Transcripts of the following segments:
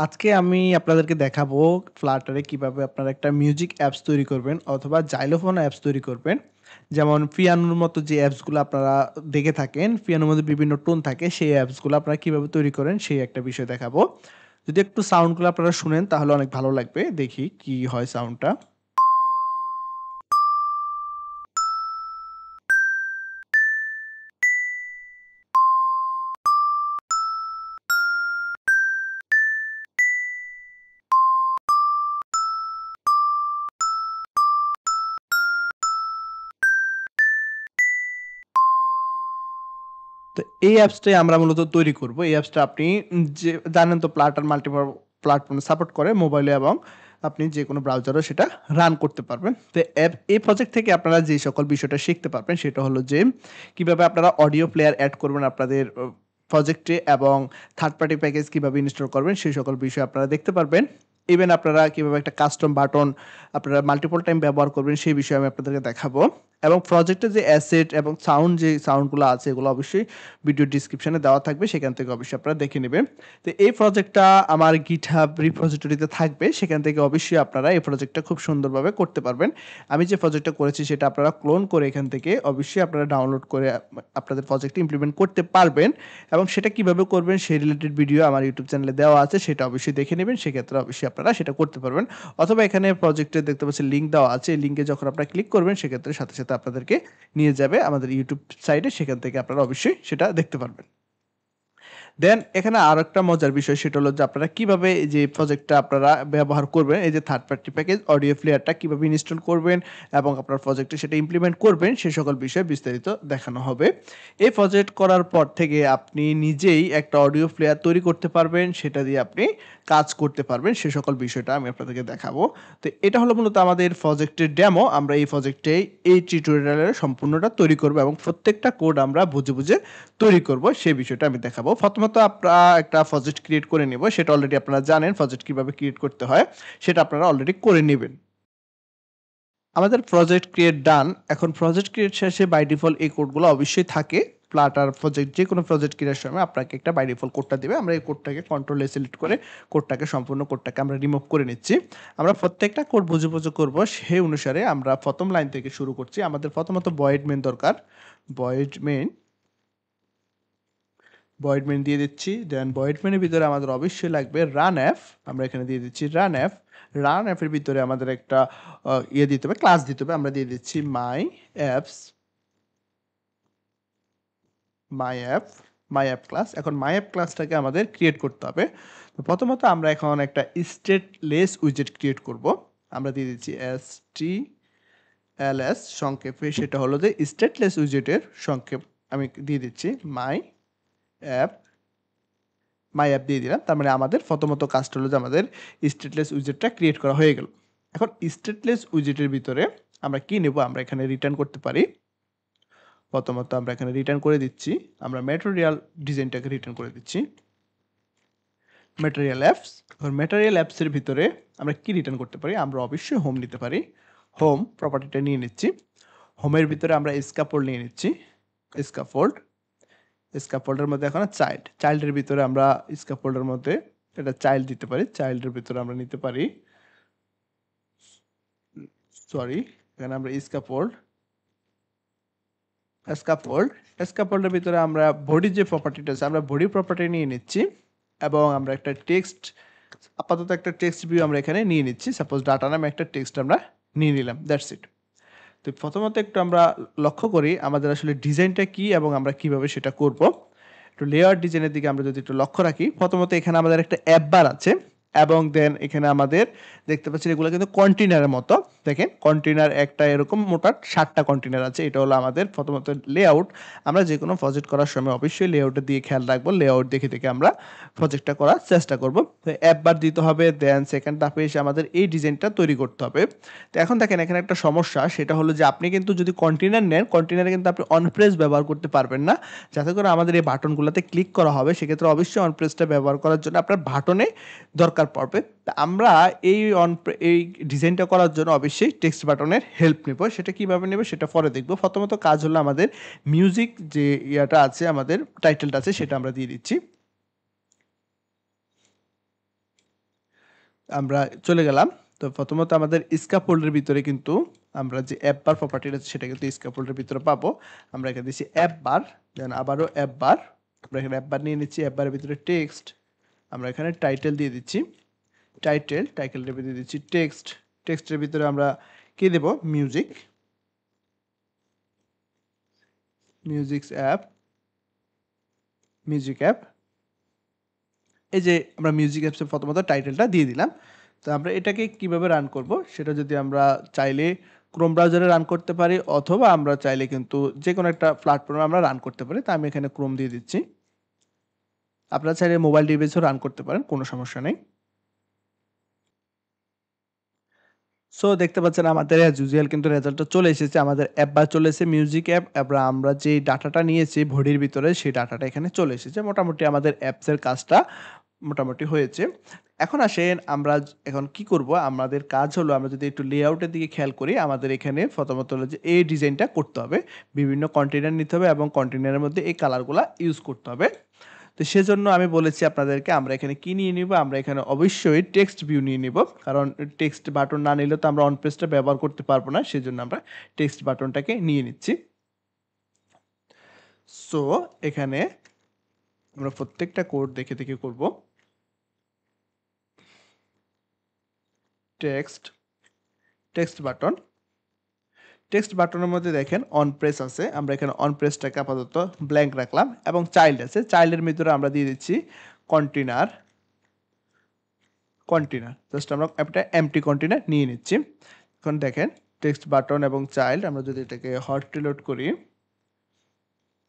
আজকে আমি আপনাদেরকে দেখাবো Flutter এ কিভাবে আপনারা একটা মিউজিক অ্যাপস তৈরি করবেন অথবা জাইলোফোন অ্যাপস তৈরি করবেন। যেমন পিয়ানোর মতো যে অ্যাপসগুলো আপনারা দেখে থাকেন, পিয়ানোর মধ্যে বিভিন্ন টোন থাকে, সেই অ্যাপসগুলো আপনারা কিভাবে তৈরি করেন সেই একটা বিষয় দেখাবো। যদি একটু সাউন্ডগুলো আপনারা শুনেন তাহলে অনেক ভালো লাগবে। দেখি কি হয় সাউন্ডটা। তো এই অ্যাপসটাই আমরা মূলত তৈরি করব। এই অ্যাপসটা আপনি যে জানেন তো Flutter মাল্টিপল প্ল্যাটফর্মে সাপোর্ট করে মোবাইলে এবং আপনি যেকোনো ব্রাউজারেও সেটা রান করতে পারবেন। তো এই প্রজেক্ট থেকে আপনারা যে সকল বিষয়টা শিখতে পারবেন সেটা হলো যে কিভাবে আপনারা অডিও প্লেয়ার এড করবেন আপনাদের প্রজেক্টে এবং থার্ড পার্টি প্যাকেজ কিভাবে ইনস্টল করবেন সেই সকল বিষয় আপনারা দেখতে পারবেন। ইভেন আপনারা কিভাবে একটা কাস্টম বাটন আপনারা মাল্টিপল টাইম ব্যবহার করবেন সেই বিষয়ে আমি আপনাদেরকে দেখাবো। এবং প্রজেক্টের যে অ্যাসেট এবং সাউন্ড যে সাউন্ডগুলো আছে এগুলো অবশ্যই ভিডিও ডিসক্রিপশনে দেওয়া থাকবে, সেখান থেকে অবশ্যই আপনারা দেখে নেবেন। তো এই প্রজেক্টটা আমার GitHub রিপোজিটরিতে থাকবে, সেখান থেকে অবশ্যই আপনারা এই প্রজেক্টটা খুব সুন্দরভাবে করতে পারবেন। আমি যে প্রজেক্টটা করেছি সেটা আপনারা ক্লোন করে এখান থেকে অবশ্যই আপনারা ডাউনলোড করে আপনাদের প্রজেক্টে ইমপ্লিমেন্ট করতে পারবেন। এবং সেটা কিভাবে করবেন সেই রিলেটেড ভিডিও আমার ইউটিউব চ্যানেলে দেওয়া আছে, সেটা অবশ্যই দেখে নেবেন। সেক্ষেত্রে অবশ্যই আপনারা সেটা করতে পারবেন। অথবা এখানে প্রজেক্টে দেখতে পাচ্ছেন লিঙ্ক দেওয়া আছে, এই লিঙ্কে যখন আপনারা ক্লিক করবেন সেক্ষেত্রে সাথে সাথে আপনাদেরকে নিয়ে যাবে আমাদের ইউটিউব সাইটে, সেখান থেকে আপনারা অবশ্যই সেটা দেখতে পারবেন। দেন এখানে আরেকটা মজার বিষয় সেটা হলো যে আপনারা কিভাবে এই যে প্রজেক্টটা আপনারা ব্যবহার করবেন, এই যে থার্ড পার্টি প্যাকেজ অডিও প্লেয়ারটা কিভাবে ইনস্টল করবেন এবং আপনার প্রজেক্টে সেটা ইমপ্লিমেন্ট করবেন সে সকল বিষয়ে বিস্তারিত দেখানো হবে। এই প্রজেক্ট করার পর থেকে আপনি নিজেই একটা অডিও প্লেয়ার তৈরি করতে পারবেন, সেটা দিয়ে আপনি কাজ করতে পারবেন, সে সকল বিষয়টা আমি আপনাদেরকে দেখাবো। তো এটা হলো মূলত আমাদের প্রজেক্টের ডেমো। আমরা এই প্রজেক্টে এই টিউটোরিয়ালের সম্পূর্ণটা তৈরি করব এবং প্রত্যেকটা কোড আমরা বুঝে বুঝে তৈরি করব সেই বিষয়টা আমি দেখাবো। প্রথমত আমরা একটা প্রজেক্ট ক্রিয়েট করে নিব। সেটা অলরেডি আপনারা জানেন প্রজেক্ট কিভাবে ক্রিয়েট করতে হয়। সেটা আপনারা অলরেডি করে নিবেন। আমাদের প্রজেক্ট ক্রিয়েট ডান। এখন প্রজেক্ট ক্রিয়েট শেষে বাই ডিফল্ট এই কোডগুলো অবশ্যই থাকে। Flutter প্রজেক্ট যেকোনো প্রজেক্ট ক্রিয়েটের সময় আপনাকে একটা বাই ডিফল্ট কোডটা দিবে। আমরা এই কোডটাকে কন্ট্রোল এ সিলেক্ট করে সম্পূর্ণ কোডটাকে আমরা রিমুভ করে নিচ্ছি। আমরা প্রত্যেকটা কোড বুঝে বুঝে করব সেই অনুসারে আমরা প্রথম লাইন থেকে শুরু করছি। আমাদের প্রথমত ভয়েড মেইন দরকার। ভয়েড মেইন ভয়েড মেইন দিয়ে দিচ্ছি। দেন ভয়েড মেইনের ভিতরে আমাদের অবশ্যই লাগবে রান অ্যাপ। আমরা এখানে দিয়ে দিচ্ছি রান অ্যাপ। রান অ্যাপের ভিতরে আমাদের একটা ইয়ে দিতে হবে, ক্লাস দিতে হবে। আমরা দিয়ে দিচ্ছি my apps, my app, my app class. এখন মাই অ্যাপ ক্লাসটাকে আমাদের ক্রিয়েট করতে হবে। তো প্রথমত আমরা এখন একটা স্টেটলেস উইজেট ক্রিয়েট করব। আমরা দিয়ে দিচ্ছি STLS সংক্ষেপে, সেটা হলো যে স্টেটলেস উইজেটের সংক্ষেপ আমি দিয়ে দিচ্ছি মাই অ্যাপ, মাই অ্যাপ দিয়ে দিলাম। তার মানে আমাদের প্রথমত কাজটা হলো যে আমাদের স্টেটলেস উইজেটটা ক্রিয়েট করা হয়ে গেল। এখন স্টেটলেস উইজেটের ভিতরে আমরা কি নেব, আমরা এখানে রিটার্ন করতে পারি। প্রথমত আমরা এখানে রিটার্ন করে দিচ্ছি, আমরা ম্যাটেরিয়াল ডিজাইনটাকে রিটার্ন করে দিচ্ছি ম্যাটেরিয়াল অ্যাপস। এখন ম্যাটেরিয়াল অ্যাপসের ভিতরে আমরা কি রিটার্ন করতে পারি, আমরা অবশ্যই হোম নিতে পারি। হোম প্রপার্টিটা নিয়ে নিচ্ছি। হোমের ভিতরে আমরা স্ক্যাফোল্ড নিয়ে নিচ্ছি। স্ক্যাফোল্ড, স্ক্যাফোল্ডের মধ্যে এখন চাইল্ড, চাইল্ডের ভিতরে আমরা স্ক্যাফোল্ডের মধ্যে এটা চাইল্ড দিতে পারি। চাইল্ডের ভিতরে আমরা নিতে পারি, সরি, এখানে আমরা স্ক্যাফোল্ড, স্ক্যাফোল্ড, স্ক্যাফোল্ডের ভিতরে আমরা বডি যে প্রপার্টিটা আছে আমরা বডি প্রপার্টি নিয়ে নিচ্ছি এবং আমরা একটা টেক্সট, আপাতত একটা টেক্সট ভিউ আমরা এখানে নিয়ে নিচ্ছি। সাপোজ ডাটা নামে একটা টেক্সট আমরা নিয়ে নিলাম, দ্যাটস ইট। তো প্রথমত একটু আমরা লক্ষ্য করি আমাদের আসলে ডিজাইনটা কি এবং আমরা কিভাবে সেটা করব। একটু লেয়ার ডিজাইনের দিকে আমরা যদি একটু লক্ষ্য রাখি, প্রথমত এখানে আমাদের একটা অ্যাপ বার আছে এবং দেন এখানে আমাদের দেখতে পাচ্ছেন এগুলো কিন্তু কন্টেনারের মতো। দেখেন কন্টেনার একটা এরকম মোট 7টা কন্টেনার আছে। এটা হলো আমাদের প্রথমত লেআউট। আমরা যে কোনো প্রজেক্ট করার সময় অবশ্যই লেআউটের দিকে খেয়াল রাখবো। লেআউট দেখে দেখে আমরা প্রজেক্টটা করার চেষ্টা করব। তো অ্যাপ বার দিতে হবে, দেন সেকেন্ড ধাপে এসে আমাদের এই ডিজাইনটা তৈরি করতে হবে। তো এখন দেখেন এখানে একটা সমস্যা, সেটা হলো যে আপনি কিন্তু যদি কন্টেনার নেন, কন্টেনারে কিন্তু আপনি অন প্রেস ব্যবহার করতে পারবেন না। যাতে করে আমাদের এই বাটনগুলোতে ক্লিক করা হবে, সেক্ষেত্রে অবশ্যই অন প্রেসটা ব্যবহার করার জন্য আপনার বাটনে দরকার পড়বে। তা আমরা এই ডিজাইনটা করার জন্য অবশ্যই টেক্সট বাটনের হেল্প নেব। সেটা কিভাবে নেব সেটা পরে দেখব। প্রথমত কাজ হলো আমাদের মিউজিক যে ইয়াটা আছে, আমাদের টাইটেলটা আছে সেটা আমরা দিয়ে দিচ্ছি। আমরা চলে গেলাম। তো প্রথমত আমাদের স্ক্যাফোল্ডের ভিতরে কিন্তু আমরা যে অ্যাপ বার প্রপার্টিটা আছে সেটা কিন্তু স্ক্যাফোল্ডের ভিতরে পাবো। আমরা এখানে দিচ্ছি অ্যাপ বার, দেন আবারও অ্যাপ বার। আমরা এখানে অ্যাপ বার নিয়ে নিচ্ছি। অ্যাপ বারের ভিতরে টেক্সট, আমরা এখানে টাইটেল দিয়ে দিচ্ছি। টাইটেলের ভিতরে দিচ্ছি টেক্সট। টেক্সটের ভিতরে আমরা কি দেব? Music, music app. এই যে আমরা মিউজিক অ্যাপসে প্রথমত টাইটেলটা দিয়ে দিলাম। তো আমরা এটাকে কিভাবে রান করব সেটা যদি আমরা চাইলে ক্রোম ব্রাউজারে রান করতে পারি, অথবা আমরা চাইলে কিন্তু যেকোনো একটা প্ল্যাটফর্মে আমরা রান করতে পারি। তো আমি এখানে ক্রোম দিয়ে দিচ্ছি। আপনারা চাইলে মোবাইল ডিভাইসেও রান করতে পারেন, কোনো সমস্যা নেই। সো দেখতে পাচ্ছেন আমাদের অ্যাজ ইউজুয়াল কিন্তু রেজাল্টটা চলে এসেছে। আমাদের অ্যাপ বার চলে এসেছে, মিউজিক অ্যাপ। এবার আমরা যেই ডাটাটা নিয়েছি ভডির ভিতরে সেই ডাটাটা এখানে চলে এসেছে। মোটামুটি আমাদের অ্যাপসের কাজটা মোটামুটি হয়েছে। এখন আসেন আমরা এখন কি করব? আমাদের কাজ হলো, আমরা যদি একটু লেআউটের দিকে খেয়াল করি, আমাদের এখানে প্রথমত হলো যে এই ডিজাইনটা করতে হবে। বিভিন্ন কন্টেইনার নিতে হবে এবং কন্টেইনারের মধ্যে এই কালারগুলা ইউজ করতে হবে। তো সেজন্য আমি বলেছি আপনাদেরকে আমরা এখানে কি নিয়ে নিব? আমরা এখানে অবশ্যই টেক্সট ভিউ নিয়ে নিব। কারণ টেক্সট বাটন না নিলে তো আমরা অন পেজটা ব্যবহার করতে পারব না। সেজন্য আমরা টেক্সট বাটনটাকে নিয়ে নিচ্ছি। সো এখানে আমরা প্রত্যেকটা কোড দেখে, দেখে করব। Text, text button. টেক্সট বাটনের মধ্যে দেখেন অন প্রেস আছে। আমরা এখানে অন প্রেসটাকে আপাতত ব্ল্যাঙ্ক রাখলাম এবং চাইল্ড আছে। চাইল্ডের ভিতরে আমরা দিয়ে দিচ্ছি কন্টেইনার, জাস্ট আমরা একটা এমটি কন্টেইনার নিয়ে নিচ্ছি। এখন দেখেন টেক্সট বাটন এবং চাইল্ড, আমরা যদি এটাকে হট রিলোড করি,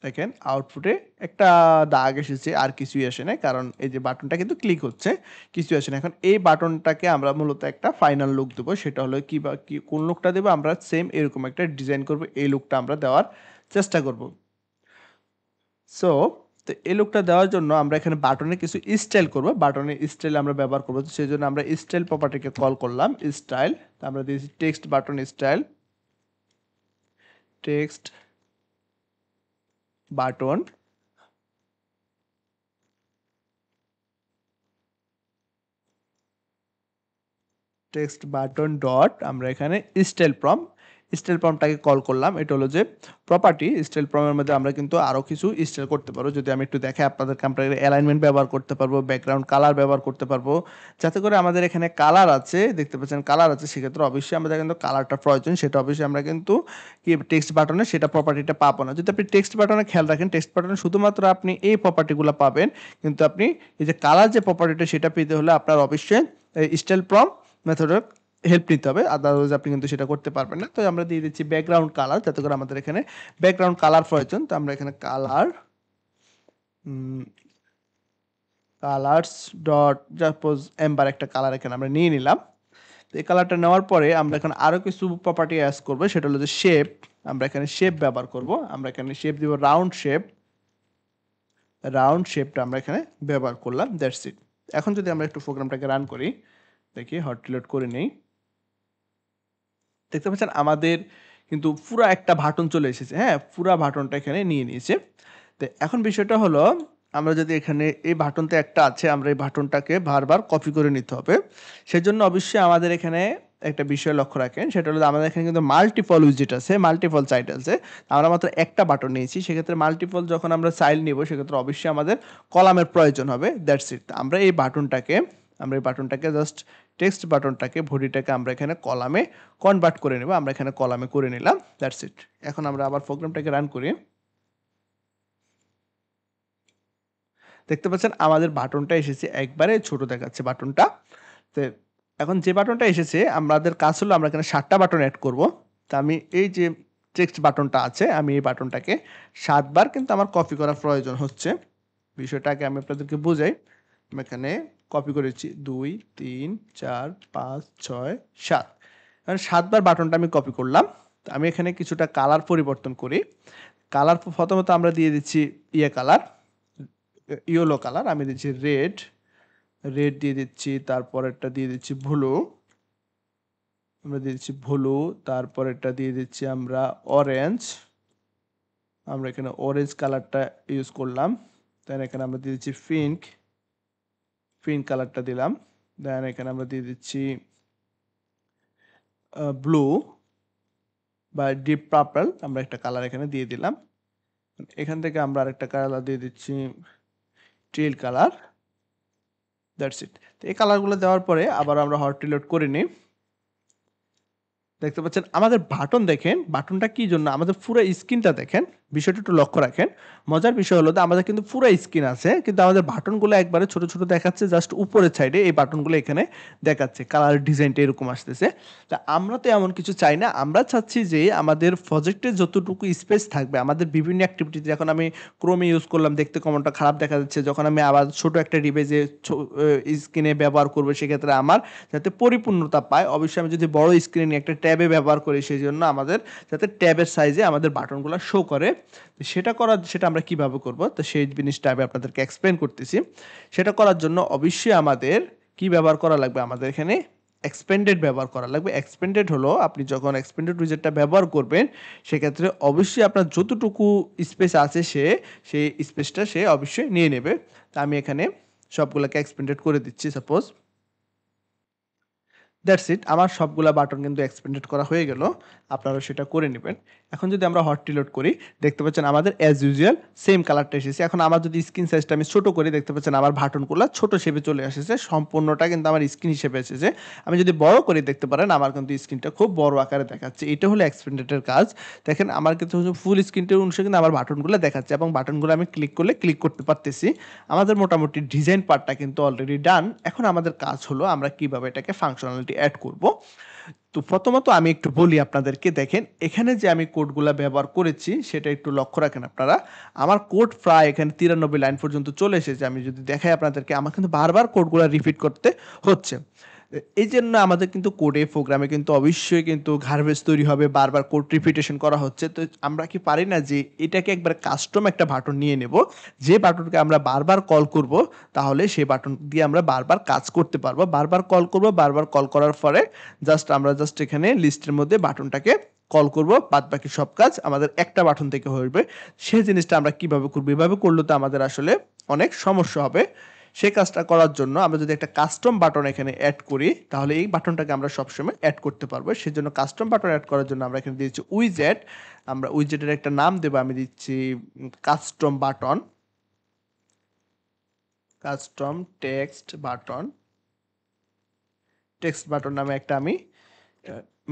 দেখেন আউটপুটে একটা দাগ এসেছে, আর কিছুই আসে নাই। কারণ এই যে বাটনটা কিন্তু ক্লিক হচ্ছে, কিছু আসে না। এখন এই বাটনটাকে আমরা মূলত একটা ফাইনাল লুক দেবো। সেটা হলো কি বা কি কোন লুকটা দেবো? আমরা সেম এরকম একটা ডিজাইন করব, এই লুকটা আমরা দেওয়ার চেষ্টা করব। সো তো এই লুকটা দেওয়ার জন্য আমরা এখানে বাটনে কিছু স্টাইল করব। বাটনের স্টাইল আমরা ব্যবহার করব। তো সেজন্য আমরা স্টাইল প্রপার্টিকে কল করলাম, স্টাইল। আমরা দিয়েছি text button style, text button, text button dot আমরা এখানে স্টাইল প্রম্পটটাকে কল করলাম। এটা হলো যে প্রপার্টি। স্টাইল প্রমের মধ্যে আমরা কিন্তু আরো কিছু স্টাইল করতে পারবো। যদি আমি একটু দেখাই আপনাদেরকে, আমরা অ্যালাইনমেন্ট ব্যবহার করতে পারবো, ব্যাকগ্রাউন্ড কালার ব্যবহার করতে পারবো। যাতে করে আমাদের এখানে কালার আছে, দেখতে পাচ্ছেন কালার আছে, সেক্ষেত্রে অবশ্যই আমাদের কিন্তু কালারটা প্রয়োজন। সেটা অবশ্যই আমরা কিন্তু কি টেক্সট বাটনে সেটা প্রপার্টিটা পাবো না। যদি আপনি টেক্সট বাটনে খেয়াল রাখেন, টেক্সট বাটনে শুধুমাত্র আপনি এই প্রপার্টিগুলো পাবেন, কিন্তু আপনি এই যে কালার যে প্রপার্টিটা সেটা পেতে হলে আপনার অবশ্যই স্টাইল প্রম মেথডের হেল্প নিতে হবে। আদারওয়াইজ আপনি কিন্তু সেটা করতে পারবেন না। তো আমরা দিয়ে দিচ্ছি ব্যাকগ্রাউন্ড কালার, যাতে করে আমাদের এখানে ব্যাকগ্রাউন্ড কালার প্রয়োজন। তো আমরা এখানে কালার্স ডট সাপোজ এম্বার একটা কালার এখানে আমরা নিয়ে নিলাম। তো এই কালারটা নেওয়ার পরে আমরা এখানে আরো কিছু প্রপার্টি অ্যাড করব। সেটা হলো যে শেপ। আমরা এখানে শেপ ব্যবহার করব। আমরা এখানে শেপ দিব রাউন্ড শেপ। রাউন্ড শেপটা আমরা এখানে ব্যবহার করলাম। That's it. এখন যদি আমরা একটু প্রোগ্রামটাকে রান করি, দেখি হট রিলোড করে নেই, দেখতে পাচ্ছেন আমাদের কিন্তু পুরা একটা বাটন চলে এসেছে। হ্যাঁ, পুরা বাটনটা এখানে নিয়ে নিয়েছে। তো এখন বিষয়টা হলো, আমরা যদি এখানে এই বাটনটা একটা আছে, আমরা এই বাটনটাকে বারবার কপি করে নিতে হবে। সেজন্য অবশ্যই আমাদের এখানে একটা বিষয় লক্ষ্য রাখেন, সেটা হলো আমাদের এখানে কিন্তু মাল্টিপল উইজেট আছে, মাল্টিপল চাইল্ড আছে। আমরা মাত্র একটা বাটন নিয়েছি, সেক্ষেত্রে মাল্টিপল যখন আমরা চাইল্ড নিব সেক্ষেত্রে অবশ্যই আমাদের কলামের প্রয়োজন হবে। That's it. আমরা এই বাটনটাকে জাস্ট টেক্সট বাটনটাকে বডিটাকে আমরা এখানে কলামে কনভার্ট করে নেব। আমরা এখানে কলামে করে নিলাম। That's it. এখন আমরা আবার প্রোগ্রামটাকে রান করি। দেখতে পাচ্ছেন আমাদের বাটনটা এসেছে, একবারে ছোট দেখাচ্ছে বাটনটা। তো এখন যে বাটনটা এসেছে, আমাদের কাজ হলো আমরা এখানে ৭টা বাটন এড করব। তো আমি এই যে টেক্সট বাটনটা আছে, আমি এই বাটনটাকে ৭ বার কিন্তু আমার কপি করা প্রয়োজন হচ্ছে। বিষয়টাকে আমি আপনাদেরকে বুঝাই। আমি এখানে কপি করেছি ২, ৩, ৪, ৫, ৬, ৭। মানে ৭ বার বাটনটা আমি কপি করলাম। তো আমি এখানে কিছুটা কালার পরিবর্তন করি। কালার প্রথমত আমরা দিয়ে দিচ্ছি কালার, ইয়েলো কালার। আমি দিচ্ছি রেড, দিয়ে দিচ্ছি। তারপরেরটা দিয়ে দিচ্ছি ব্লু, তারপরেরটা দিয়ে দিচ্ছি আমরা অরেঞ্জ। আমরা এখানে অরেঞ্জ কালারটা ইউজ করলাম। দেন এখানে আমরা দিয়ে দিচ্ছি পিঙ্ক কালারটা দিলাম। দেন এখানে আমরা দিয়ে দিচ্ছি ব্লু বা ডিপ পার্পল, আমরা একটা কালার এখানে দিয়ে দিলাম। এখান থেকে আমরা আরেকটা কালার দিয়ে দিচ্ছি টিল কালার। That's it. তো এই কালারগুলো দেওয়ার পরে আবার আমরা হট রিলোড করে নিই। দেখতে পাচ্ছেন আমাদের বাটন দেখেন, বাটনটা কি জন্য আমাদের পুরো স্ক্রিনটা দেখেন, বিষয়টা একটু লক্ষ্য রাখেন। মজার বিষয় হলো যে আমাদের কিন্তু পুরো স্ক্রিন আছে, কিন্তু আমাদের বাটনগুলো একবারে ছোট ছোট দেখাচ্ছে, জাস্ট উপরের সাইডে এই বাটনগুলো এখানে দেখাচ্ছে, কালার ডিজাইনটা এরকম আসতেছে। তা আমরা তো এমন কিছু চাই না, আমরা চাচ্ছি যে আমাদের প্রজেক্টে যতটুকু স্পেস থাকবে আমাদের বিভিন্ন অ্যাক্টিভিটিতে, যখন আমি ক্রোমে ইউজ করলাম দেখতে কেমনটা খারাপ দেখা যাচ্ছে, যখন আমি আবার ছোট একটা ডিভাইসে স্ক্রিনে ব্যবহার করবো সেক্ষেত্রে আমার যাতে পরিপূর্ণতা পায়, অবশ্যই আমি যদি বড় স্ক্রিনে একটা ট্যাবে ব্যবহার করি সেই জন্য আমাদের যাতে ট্যাবের সাইজে আমাদের বাটনগুলো শো করে। সেটা আমরা কিভাবে করব, তো সেই জিনিসটা আমি আপনাদেরকে এক্সপ্লেন করতেছি। সেটা করার জন্য অবশ্যই আমাদের কি ব্যবহার করা লাগবে, আমাদের এখানে এক্সপেন্ডেড ব্যবহার করা লাগবে। এক্সপেন্ডেড হলো আপনি যখন এক্সপেন্ডেড উইজেটটা ব্যবহার করবেন সেক্ষেত্রে অবশ্যই আপনার যতটুকু স্পেস আছে সেই স্পেসটা সে অবশ্যই নিয়ে নেবে। তা আমি এখানে সবগুলোকে এক্সপেন্ডেড করে দিচ্ছি সাপোজ। দ্যাটস ইট, আমার সবগুলা বাটন কিন্তু এক্সপেন্ডেড করা হয়ে গেল, আপনারাও সেটা করে নেবেন। এখন যদি আমরা হট রিলোড করি দেখতে পাচ্ছেন আমাদের অ্যাজ ইউজুয়াল সেম কালারটা এসেছে। এখন আমার যদি স্ক্রিন সাইজটা আমি ছোট করি দেখতে পাচ্ছেন আমার বাটনগুলো ছোট শেপে চলে এসেছে, সম্পূর্ণটা কিন্তু আমার স্ক্রিন হিসেবে এসেছে। আমি যদি বড় করি দেখতে পারেন আমার কিন্তু স্ক্রিনটা খুব বড় আকারে দেখাচ্ছে, এটা হলো এক্সপেন্ডেডের কাজ। দেখেন আমার কিন্তু ফুল স্ক্রিনটা অনুসারে কিন্তু আমার বাটনগুলো দেখাচ্ছে এবং বাটনগুলো আমি ক্লিক করলে ক্লিক করতে পারতেছি। আমাদের মোটামুটি ডিজাইন পার্টটা কিন্তু অলরেডি ডান। এখন আমাদের কাজ হলো আমরা কিভাবে এটাকে ফাংশনালিটি অ্যাড করব। তো প্রথমত আমি একটু বলি আপনাদেরকে, দেখেন এখানে যে আমি কোডগুলা ব্যবহার করেছি সেটা একটু লক্ষ্য রাখেন আপনারা। আমার কোড প্রায় এখানে 93 লাইন পর্যন্ত চলে এসেছে। আমি যদি দেখাই আপনাদেরকে আমার কিন্তু বারবার কোডগুলা রিপিট করতে হচ্ছে। এই জন্য আমাদের কিন্তু কোডে প্রোগ্রামে কিন্তু অবশ্যই কিন্তু গার্বেজ তৈরি হবে, বারবার কোড রিপিটেশন করা হচ্ছে। তো আমরা কি পারি না যে এটাকে একবার কাস্টম একটা বাটন নিয়ে নেব, যে বাটনকে আমরা বারবার কল করব, তাহলে সেই বাটন দিয়ে আমরা বারবার কাজ করতে পারবো। বারবার কল করব, বারবার কল করার পরে আমরা জাস্ট এখানে লিস্টের মধ্যে বাটনটাকে কল করব, বাদ বাকি সব কাজ আমাদের একটা বাটন থেকে হয়ে সেই জিনিসটা আমরা কিভাবে করবো, এভাবে করলে তো আমাদের আসলে অনেক সমস্যা হবে। সেই কাজটা করার জন্য আমরা যদি একটা কাস্টম বাটন এখানে অ্যাড করি তাহলে এই বাটনটাকে আমরা সবসময় অ্যাড করতে পারবো। সেজন্য কাস্টম বাটন অ্যাড করার জন্য আমরা এখানে দিচ্ছি উইজেট। আমরা উইজেটের একটা নাম দেবো, আমি দিচ্ছি custom button, custom text button নামে একটা আমি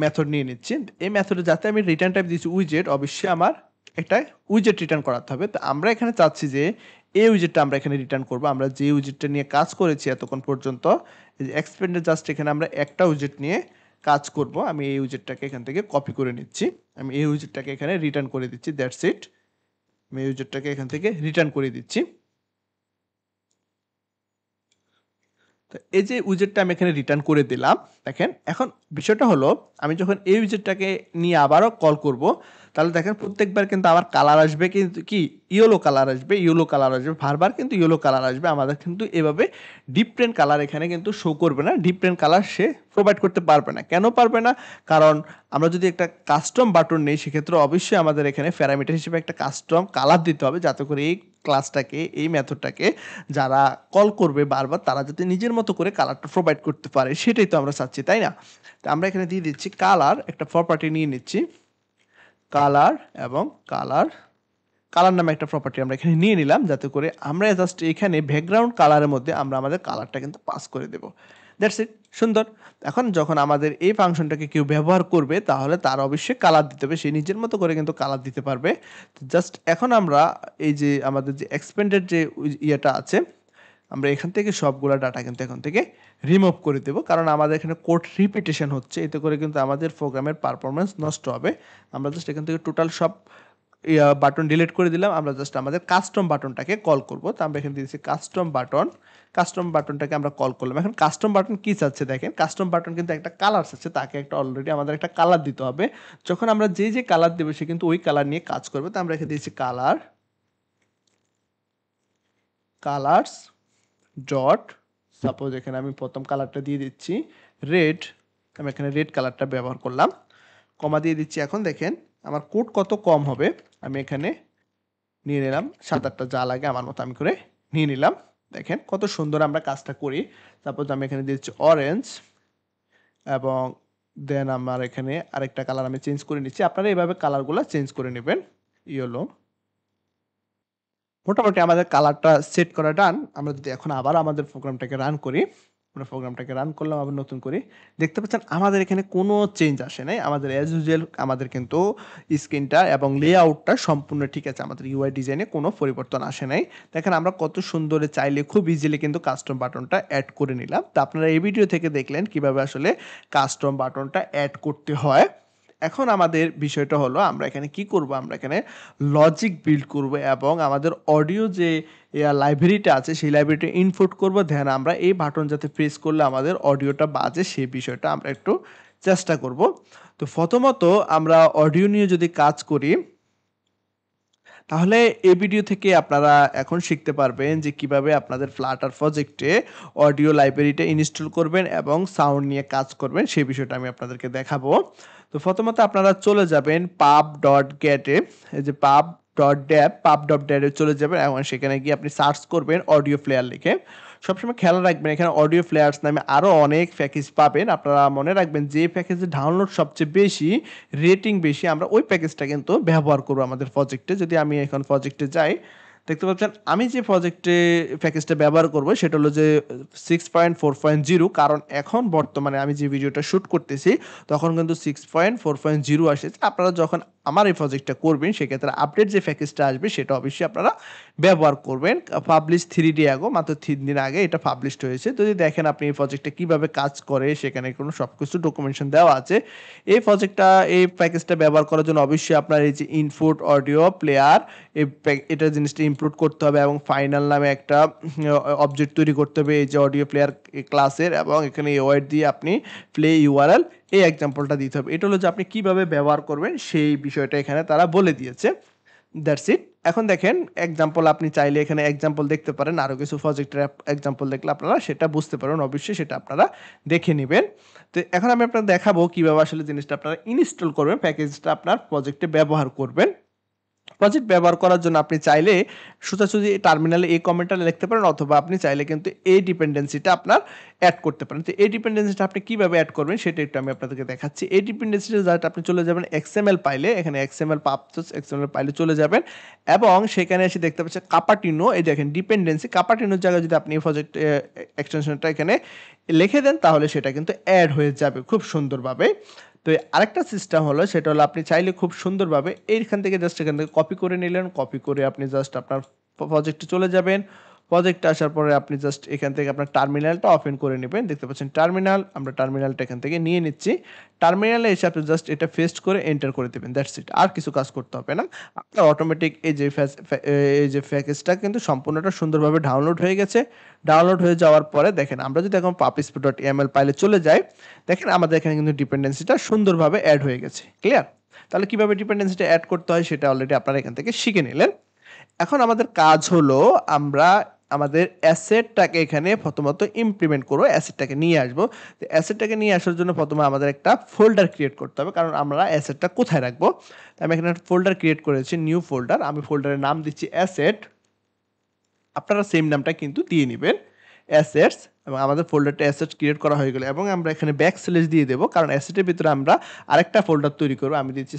মেথড নিয়ে নিচ্ছি। এই মেথডে যাতে আমি রিটার্ন টাইপ দিচ্ছি উইজেট, অবশ্যই আমার একটা উইজেট রিটার্ন করাতে হবে। তো আমরা এখানে চাচ্ছি যে এই উইজেটটা আমরা এখানে রিটার্ন করব। আমরা যে উইজেটটা নিয়ে কাজ করেছি এতক্ষণ পর্যন্ত, এই যে এক্সপেন্ডে জাস্ট এখানে আমরা একটা উইজেট নিয়ে কাজ করব। আমি এই উইজেটটাকে এখান থেকে কপি করে নিচ্ছি, আমি এই উইজেটটাকে এখানে রিটার্ন করে দিচ্ছি। দ্যাটস ইট, আমি এই উইজেটটাকে এখান থেকে রিটার্ন করে দিচ্ছি। তো এই যে উইজেটটা আমি এখানে রিটার্ন করে দিলাম। দেখেন এখন বিষয়টা হলো আমি যখন এই উইজেটটাকে নিয়ে আবারও কল করব তাহলে দেখেন প্রত্যেকবার কিন্তু আমার কালার আসবে, কিন্তু কি ইয়েলো কালার আসবে, বারবার কিন্তু ইয়েলো কালার আসবে। আমাদের কিন্তু এভাবে ডিফারেন্ট কালার এখানে কিন্তু শো করবে না, ডিফারেন্ট কালার সে প্রোভাইড করতে পারবে না। কেন পারবে না? কারণ আমরা যদি একটা কাস্টম বাটন নেই সেক্ষেত্রে অবশ্যই আমাদের এখানে প্যারামিটার হিসেবে একটা কাস্টম কালার দিতে হবে, যাতে করে এই ক্লাসটাকে, এই মেথডটাকে যারা কল করবে বারবার তারা যাতে নিজের মতো করে কালারটা প্রোভাইড করতে পারে, সেটাই তো আমরা চাচ্ছি, তাই না? তো আমরা এখানে দিয়ে দিচ্ছি কালার, একটা প্রপার্টি নিয়ে নিচ্ছি কালার, এবং কালার নামে একটা প্রপার্টি আমরা এখানে নিয়ে নিলাম, যাতে করে আমরা জাস্ট এখানে ব্যাকগ্রাউন্ড কালারের মধ্যে আমরা আমাদের কালারটা কিন্তু পাস করে দেব। দ্যাটস ইট, সুন্দর। এখন যখন আমাদের এই ফাংশনটাকে কেউ ব্যবহার করবে তাহলে তার অবশ্যই কালার দিতে হবে, সে নিজের মতো করে কিন্তু কালার দিতে পারবে। জাস্ট এখন আমরা এই যে আমাদের যে এক্সপেন্ডেড যে ইয়েটা আছে, আমরা এখান থেকে সবগুলা ডাটা কিন্তু এখান থেকে রিমুভ করে দেব, কারণ আমাদের এখানে কোড রিপিটেশন হচ্ছে, এতে করে কিন্তু আমাদের প্রোগ্রামের পারফরমেন্স নষ্ট হবে। আমরা জাস্ট এখান থেকে টোটাল সব বাটন ডিলিট করে দিলাম, আমরা জাস্ট আমাদের কাস্টম বাটনটাকে কল করব। তো আমরা এখানে দিয়েছি কাস্টম বাটনটাকে আমরা কল করলাম। এখন কাস্টম বাটন কি চাচ্ছে, দেখেন কাস্টম বাটন কিন্তু একটা কালার চাচ্ছে, তাকে একটা অলরেডি আমাদের একটা কালার দিতে হবে। যখন আমরা যে কালার দেবো সে কিন্তু ওই কালার নিয়ে কাজ করবে। তো আমরা এখানে দিয়েছি কালার্স ডট, সাপোজ এখানে আমি প্রথম কালারটা দিয়ে দিচ্ছি রেড, আমি এখানে রেড কালারটা ব্যবহার করলাম, কমা দিয়ে দিচ্ছি। এখন দেখেন আমার কোড কত কম হবে, আমি এখানে নিয়ে নিলাম 7-8টা, যা লাগে আমার মতো আমি করে নিয়ে নিলাম। দেখেন কত সুন্দর আমরা কাজটা করি। সাপোজ আমি এখানে দিচ্ছি অরেঞ্জ এবং দেন আমার এখানে আরেকটা কালার আমি চেঞ্জ করে নিচ্ছি। আপনারা এভাবে কালারগুলা চেঞ্জ করে নিবেন। ইয়েলো মোটামুটি আমাদের কালারটা সেট করা ডান। আমরা যদি এখন আবার আমাদের প্রোগ্রামটাকে রান করি, আমরা প্রোগ্রামটাকে রান করলাম আবার নতুন করে। দেখতে পাচ্ছেন আমাদের এখানে কোনো চেঞ্জ আসে নাই। আমাদের অ্যাজ ইউজুয়াল আমাদের কিন্তু স্ক্রিনটা এবং লেআউটটা সম্পূর্ণ ঠিক আছে। আমাদের ইউআই ডিজাইনে কোনো পরিবর্তন আসে নাই। দেখেন আমরা কত সুন্দরে চাইলে খুব ইজিলি কিন্তু কাস্টম বাটনটা এড করে নিলাম। তো আপনারা এই ভিডিও থেকে দেখলেন কিভাবে আসলে কাস্টম বাটনটা এড করতে হয়। এখন আমাদের বিষয়টা হলো আমরা এখানে কি করব? আমরা এখানে লজিক বিল্ড করব এবং আমাদের অডিও যে লাইব্রেরিটা আছে সেই লাইব্রেরিটা ইনপুট করব। দেন আমরা এই বাটন যাতে প্রেস করলে আমাদের অডিওটা বাজে সেই বিষয়টা আমরা একটু চেষ্টা করব। তো প্রথমত আমরা অডিও নিয়ে যদি কাজ করি তাহলে এই ভিডিও থেকে আপনারা এখন শিখতে পারবেন যে কিভাবে আপনাদের ফ্লাটার প্রজেক্টে অডিও লাইব্রেরিটা ইনস্টল করবেন এবং সাউন্ড নিয়ে কাজ করবেন সেই বিষয়টা আমি আপনাদেরকে দেখাবো। তো প্রথমত আপনারা চলে যাবেন pub.get এ, এই যে pub.dat এ চলে যাবেন এবং সেখানে গিয়ে আপনি সার্চ করবেন অডিও প্লেয়ার লিখে। সবসময় খেয়াল রাখবেন এখানে অডিও প্লেয়ার্স নামে আরও অনেক প্যাকেজ পাবেন। আপনারা মনে রাখবেন যে প্যাকেজের ডাউনলোড সবচেয়ে বেশি, রেটিং বেশি, আমরা ওই প্যাকেজটা কিন্তু ব্যবহার করব আমাদের প্রজেক্টে। যদি আমি এখন প্রজেক্টে যাই, দেখতে পাচ্ছেন আমি যে প্রজেক্টে প্যাকেজটা ব্যবহার করব সেটা হলো যে 6.4.0, কারণ এখন বর্তমানে আমি যে ভিডিওটা শ্যুট করতেছি তখন কিন্তু 6.4.0 আসে। আপনারা যখন আমার এই প্রজেক্টটা করবেন সেক্ষেত্রে আপডেট যে প্যাকেজটা আসবে সেটা অবশ্যই আপনারা ব্যবহার করবেন। পাবলিশ 3 ডে আগো, মাত্র 3 দিন আগে এটা পাবলিশড হয়েছে। যদি দেখেন আপনি এই প্রজেক্টটা কিভাবে কাজ করে সেখানে কোনো সবকিছু ডকুমেন্টেশন দেওয়া আছে। এই প্রজেক্টটা এই প্যাকেজটা ব্যবহার করার জন্য অবশ্যই আপনার এই যে ইনপুট অডিও প্লেয়ার এটা জিনিসটা ইনক্লুড করতে হবে এবং ফাইনাল নামে একটা অবজেক্ট তৈরি করতে হবে এই যে অডিও প্লেয়ার ক্লাসের, এবং এখানে ওয়াইড দিয়ে আপনি প্লে ইউআরএল এই এক্সাম্পলটা দিতে হবে। এটা হলো যে আপনি কিভাবে ব্যবহার করবেন সেই বিষয়টা এখানে তারা বলে দিয়েছে। That's it. এখন দেখেন এক্সাম্পল, আপনি চাইলে এখানে এক্সাম্পল দেখতে পারেন, আরও কিছু প্রজেক্টের এক্সাম্পল দেখলে আপনারা সেটা বুঝতে পারেন। অবশ্যই সেটা আপনারা দেখে নেবেন। তো এখন আমি আপনাদের দেখাবো কিভাবে আসলে জিনিসটা আপনারা ইনস্টল করবেন, প্যাকেজটা আপনার প্রজেক্টে ব্যবহার করবেন। প্রজেক্ট ব্যবহার করার জন্য আপনি চাইলে সোজাসুজি টার্মিনালে এই কমেন্টটা লিখতে পারেন, অথবা আপনি চাইলে কিন্তু এই ডিপেন্ডেন্সিটা আপনার অ্যাড করতে পারেন। তো এই ডিপেন্ডেন্সিটা আপনি কিভাবে অ্যাড করবেন সেটা একটু আমি আপনাদেরকে দেখাচ্ছি। এই ডিপেন্ডেন্সিটা জাস্ট আপনি চলে যাবেন এক্সএমএল ফাইলে, এখানে এক্সএমএল পাবছস এক্সএমএল ফাইলে চলে যাবেন এবং সেখানে এসে দেখতে পাচ্ছেন কাপাটিনো, এই দেখেন ডিপেন্ডেন্সি কাপাটিনোর জায়গায় যদি আপনি এই প্রজেক্ট এক্সটেনশনটা এখানে লিখে দেন তাহলে সেটা কিন্তু অ্যাড হয়ে যাবে খুব সুন্দরভাবে। তো আরেকটা সিস্টেম হলো সেটা হলো আপনি চাইলে খুব সুন্দরভাবে এইখান থেকে জাস্ট এখান থেকে কপি করে নিলেন, কপি করে আপনি জাস্ট আপনার প্রজেক্টে চলে যাবেন। প্রজেক্টে আসার পরে আপনি জাস্ট এখান থেকে আপনার টার্মিনালটা ওপেন করে নেবেন। দেখতে পাচ্ছেন টার্মিনাল, আমরা টার্মিনালটা এখান থেকে নিয়ে নিচ্ছি। টার্মিনালে এসে আপনি জাস্ট এটা পেস্ট করে এন্টার করে দেবেন, দ্যাটস ইট। আর কিছু কাজ করতে হবে না। আপনার অটোমেটিক এই যে প্যাকেজটা কিন্তু সম্পূর্ণটা সুন্দরভাবে ডাউনলোড হয়ে গেছে। ডাউনলোড হয়ে যাওয়ার পরে দেখেন আমরা যদি এখন puppysp.yaml ফাইলে চলে যাই, দেখেন আমাদের এখানে কিন্তু ডিপেন্ডেন্সিটা সুন্দরভাবে অ্যাড হয়ে গেছে। ক্লিয়ার? তাহলে কিভাবে ডিপেন্ডেন্সিটা অ্যাড করতে হয় সেটা অলরেডি আপনারা এখান থেকে শিখে নিলেন। এখন আমাদের কাজ হলো আমরা আমাদের অ্যাসেটটাকে এখানে প্রথমত ইমপ্লিমেন্ট করব, অ্যাসেটটাকে নিয়ে আসবো। তো অ্যাসেটটাকে নিয়ে আসার জন্য প্রথমে আমাদের একটা ফোল্ডার ক্রিয়েট করতে হবে, কারণ আমরা অ্যাসেটটা কোথায় রাখবো। আমি এখানে একটা ফোল্ডার ক্রিয়েট করেছি, নিউ ফোল্ডার। আমি ফোল্ডারের নাম দিচ্ছি অ্যাসেট। আপনারা সেম নামটা কিন্তু দিয়ে নেবেন, অ্যাসেটস। এবং আমাদের ফোল্ডারটা অ্যাসেট ক্রিয়েট করা হয়ে গেল এবং আমরা এখানে ব্যাক স্ল্যাশ দিয়ে দেবো, কারণ অ্যাসেটের ভিতরে আমরা আরেকটা ফোল্ডার তৈরি করবো। আমি দিচ্ছি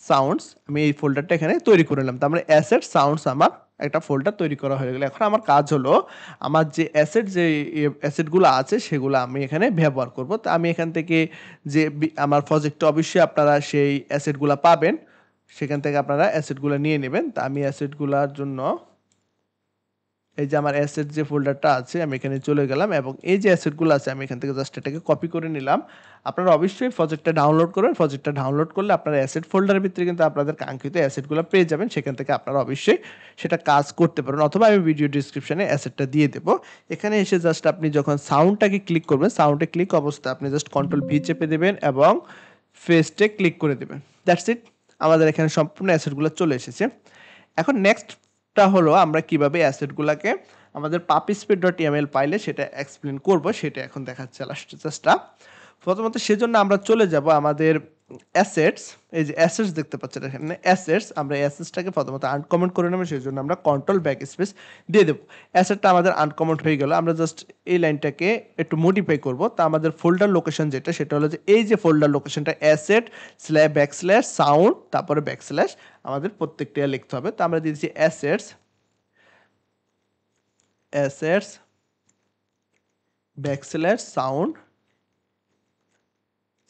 সাউন্ডস। আমি এই ফোল্ডারটা এখানে তৈরি করে নিলাম। তার মানে অ্যাসেট সাউন্ডস আমার একটা ফোল্ডার তৈরি করা হয়ে গেল। এখন আমার কাজ হলো আমার যে অ্যাসেটগুলো আছে সেগুলো আমি এখানে ব্যবহার করব। তো আমি এখান থেকে যে আমার প্রজেক্টে অবশ্যই আপনারা সেই অ্যাসেটগুলো পাবেন, সেখান থেকে আপনারা অ্যাসেটগুলো নিয়ে নেবেন। তা আমি অ্যাসেটগুলোর জন্য এই যে আমার অ্যাসেট যে ফোল্ডারটা আছে আমি এখানে চলে গেলাম এবং এই যে অ্যাসেটগুলো আছে আমি এখান থেকে জাস্ট এটাকে কপি করে নিলাম। আপনারা অবশ্যই প্রজেক্টটা ডাউনলোড করবেন। প্রজেক্টটা ডাউনলোড করলে আপনারা অ্যাসেট ফোল্ডারের ভিতরে কিন্তু আপনাদের কাঙ্ক্ষিত অ্যাসেটগুলো পেয়ে যাবেন। সেখান থেকে আপনারা অবশ্যই সেটা কাজ করতে পারেন, অথবা আমি ভিডিও ডিসক্রিপশনে অ্যাসেটটা দিয়ে দেবো। এখানে এসে জাস্ট আপনি যখন সাউন্ডটাকে ক্লিক করবেন, সাউন্ডে ক্লিক অবস্থায় আপনি জাস্ট কন্ট্রোল ভি চেপে দেবেন এবং ফেস্টে ক্লিক করে দেবেন। That's it. আমাদের এখানে সম্পূর্ণ অ্যাসেটগুলো চলে এসেছে। এখন নেক্সটটা হলো আমরা কিভাবে অ্যাসেটগুলোকে আমাদের puppyspeed.yaml ফাইলে সেটা এক্সপ্লেন করব, সেটা এখন দেখাচ্ছে লাস্ট চেষ্টা। প্রথমত সেজন্য আমরা চলে যাব আমাদের অ্যাসেটস, এই যে অ্যাসেটস দেখতে পাচ্ছেন এখানে অ্যাসেটস, আমরা অ্যাসেটসটাকে প্রথমত আনকমেন্ট করে নেব, সেই জন্য আমরা কন্ট্রোল ব্যাক স্পেস দিয়ে দেবো। অ্যাসেটটা আমাদের আনকমেন্ট হয়ে গেল, আমরা জাস্ট এই লাইনটাকে একটু মডিফাই করব। তা আমাদের ফোল্ডার লোকেশন যেটা, সেটা হলো যে এই যে ফোল্ডার লোকেশনটা অ্যাসেট ব্যাকস্ল্যাশ সাউন্ড তারপরে ব্যাকস্ল্যাশ আমাদের প্রত্যেকটা লিখতে হবে। তো আমরা দিয়েছি অ্যাসেটস অ্যাসেটস ব্যাকস্ল্যাশ